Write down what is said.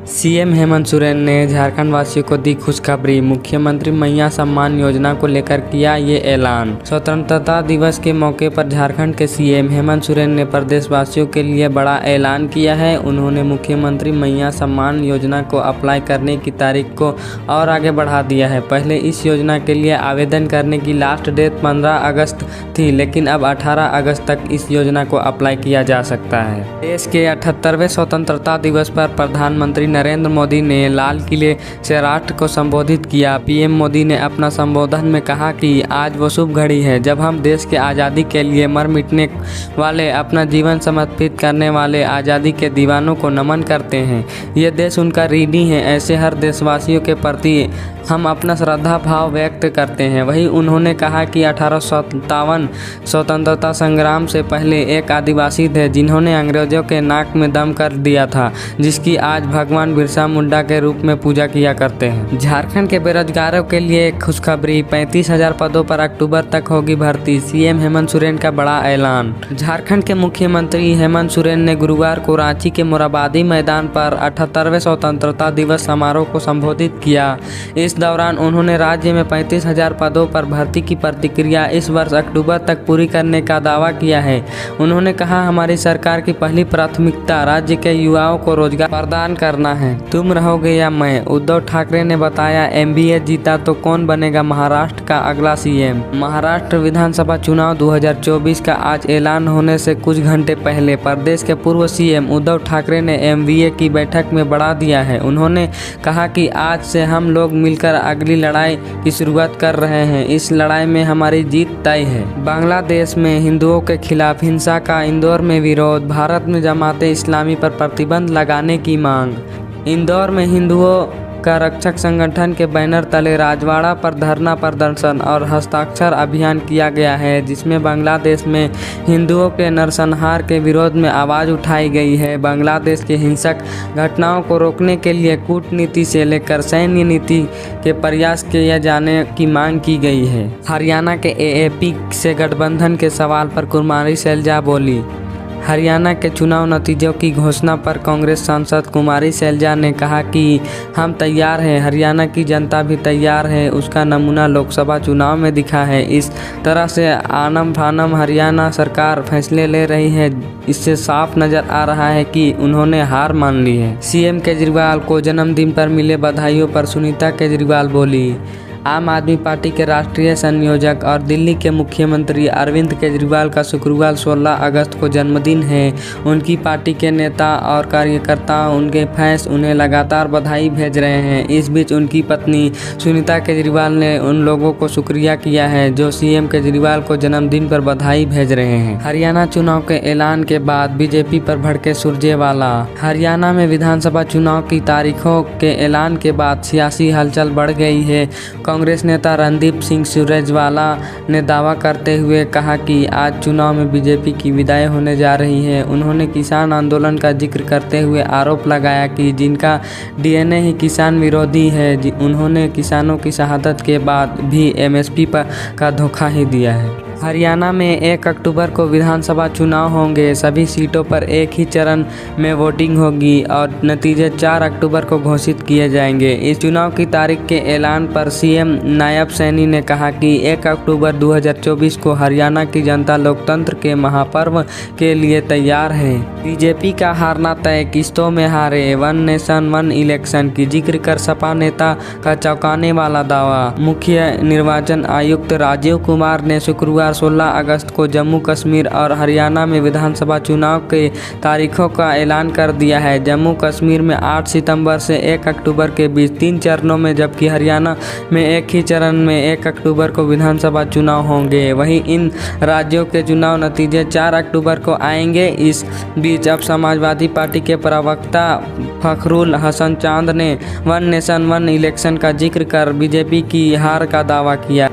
CM Hemant Soren ने झारखंड वासियों को दी खुशखबरी। मुख्यमंत्री मैया सम्मान योजना को लेकर किया ये ऐलान। स्वतंत्रता दिवस के मौके पर झारखंड के सीएम हेमंत सोरेन ने प्रदेशवासियों के लिए बड़ा ऐलान किया है। उन्होंने मुख्यमंत्री मैया सम्मान योजना को अप्लाई करने की तारीख को और आगे बढ़ा दिया है। पहले इस योजना के लिए आवेदन करने की लास्ट डेट 15 अगस्त थी, लेकिन अब 18 अगस्त तक इस योजना को अप्लाई किया जा सकता है। देश के 78वें स्वतंत्रता दिवस पर प्रधानमंत्री नरेंद्र मोदी ने लाल किले से राष्ट्र को संबोधित किया। पीएम मोदी ने अपना संबोधन में कहा कि आज वो शुभ घड़ी है जब हम देश के आज़ादी के लिए मर मिटने वाले, अपना जीवन समर्पित करने वाले आज़ादी के दीवानों को नमन करते हैं। ये देश उनका ऋणी है। ऐसे हर देशवासियों के प्रति हम अपना श्रद्धा भाव व्यक्त करते हैं। वहीं उन्होंने कहा कि 1857 स्वतंत्रता संग्राम से पहले एक आदिवासी थे जिन्होंने अंग्रेजों के नाक में दम कर दिया था, जिसकी आज भगवान बिरसा मुंडा के रूप में पूजा किया करते हैं। झारखंड के बेरोजगारों के लिए खुशखबरी। 35,000 पदों पर अक्टूबर तक होगी भर्ती। सीएम हेमंत सोरेन का बड़ा ऐलान। झारखंड के मुख्यमंत्री हेमंत सोरेन ने गुरुवार को रांची के मोरहाबादी मैदान पर 78वें स्वतंत्रता दिवस समारोह को संबोधित किया। इस दौरान उन्होंने राज्य में 35,000 पदों पर भर्ती की प्रक्रिया इस वर्ष अक्टूबर तक पूरी करने का दावा किया है। उन्होंने कहा, हमारी सरकार की पहली प्राथमिकता राज्य के युवाओं को रोजगार प्रदान करना है। तुम रहोगे या मैं। उद्धव ठाकरे ने बताया, एमबीए जीता तो कौन बनेगा महाराष्ट्र का अगला सीएम। महाराष्ट्र विधानसभा चुनाव 2024 का आज ऐलान होने से कुछ घंटे पहले प्रदेश के पूर्व सीएम उद्धव ठाकरे ने एमबीए की बैठक में बढ़ा दिया है। उन्होंने कहा कि आज से हम लोग मिलकर अगली लड़ाई की शुरुआत कर रहे हैं। इस लड़ाई में हमारी जीत तय है। बांग्लादेश में हिंदुओं के खिलाफ हिंसा का इंदौर में विरोध। भारत में जमाते इस्लामी पर प्रतिबंध लगाने की मांग। इंदौर में हिंदुओं का रक्षक संगठन के बैनर तले राजवाड़ा पर धरना प्रदर्शन और हस्ताक्षर अभियान किया गया है, जिसमें बांग्लादेश में हिंदुओं के नरसंहार के विरोध में आवाज़ उठाई गई है। बांग्लादेश के हिंसक घटनाओं को रोकने के लिए कूटनीति से लेकर सैन्य नीति के प्रयास किए जाने की मांग की गई है। हरियाणा के एएपी से गठबंधन के सवाल पर कुमारी शैलजा बोली। हरियाणा के चुनाव नतीजों की घोषणा पर कांग्रेस सांसद कुमारी शैलजा ने कहा कि हम तैयार हैं, हरियाणा की जनता भी तैयार है। उसका नमूना लोकसभा चुनाव में दिखा है। इस तरह से आनम फानम हरियाणा सरकार फैसले ले रही है, इससे साफ नजर आ रहा है कि उन्होंने हार मान ली है। सीएम केजरीवाल को जन्मदिन पर मिले बधाइयों पर सुनीता केजरीवाल बोली। आम आदमी पार्टी के राष्ट्रीय संयोजक और दिल्ली के मुख्यमंत्री अरविंद केजरीवाल का शुक्रवार 16 अगस्त को जन्मदिन है। उनकी पार्टी के नेता और कार्यकर्ता, उनके फैंस उन्हें लगातार बधाई भेज रहे हैं। इस बीच उनकी पत्नी सुनीता केजरीवाल ने उन लोगों को शुक्रिया किया है जो सीएम केजरीवाल को जन्मदिन पर बधाई भेज रहे हैं। हरियाणा चुनाव के ऐलान के बाद बीजेपी पर भड़के सुरजेवाला। हरियाणा में विधानसभा चुनाव की तारीखों के ऐलान के बाद सियासी हलचल बढ़ गई है। कांग्रेस नेता रणदीप सिंह सुरजेवाला ने दावा करते हुए कहा कि आज चुनाव में बीजेपी की विदाई होने जा रही है। उन्होंने किसान आंदोलन का जिक्र करते हुए आरोप लगाया कि जिनका डीएनए ही किसान विरोधी है, उन्होंने किसानों की शहादत के बाद भी एमएसपी का धोखा ही दिया है। हरियाणा में 1 अक्टूबर को विधानसभा चुनाव होंगे। सभी सीटों पर एक ही चरण में वोटिंग होगी और नतीजे 4 अक्टूबर को घोषित किए जाएंगे। इस चुनाव की तारीख के ऐलान पर सीएम नायब सैनी ने कहा कि 1 अक्टूबर 2024 को हरियाणा की जनता लोकतंत्र के महापर्व के लिए तैयार है। बीजेपी का हारना तय, किस्तों में हारे। वन नेशन वन इलेक्शन की जिक्र कर सपा नेता का चौंकाने वाला दावा। मुख्य निर्वाचन आयुक्त राजीव कुमार ने शुक्रवार 16 अगस्त को जम्मू कश्मीर और हरियाणा में विधानसभा चुनाव के तारीखों का ऐलान कर दिया है। जम्मू कश्मीर में 8 सितंबर से 1 अक्टूबर के बीच 3 चरणों में, जबकि हरियाणा में एक ही चरण में 1 अक्टूबर को विधानसभा चुनाव होंगे। वहीं इन राज्यों के चुनाव नतीजे 4 अक्टूबर को आएंगे। इस बीच अब समाजवादी पार्टी के प्रवक्ता फखरुल हसन चांद ने वन नेशन वन इलेक्शन का जिक्र कर बीजेपी की हार का दावा किया।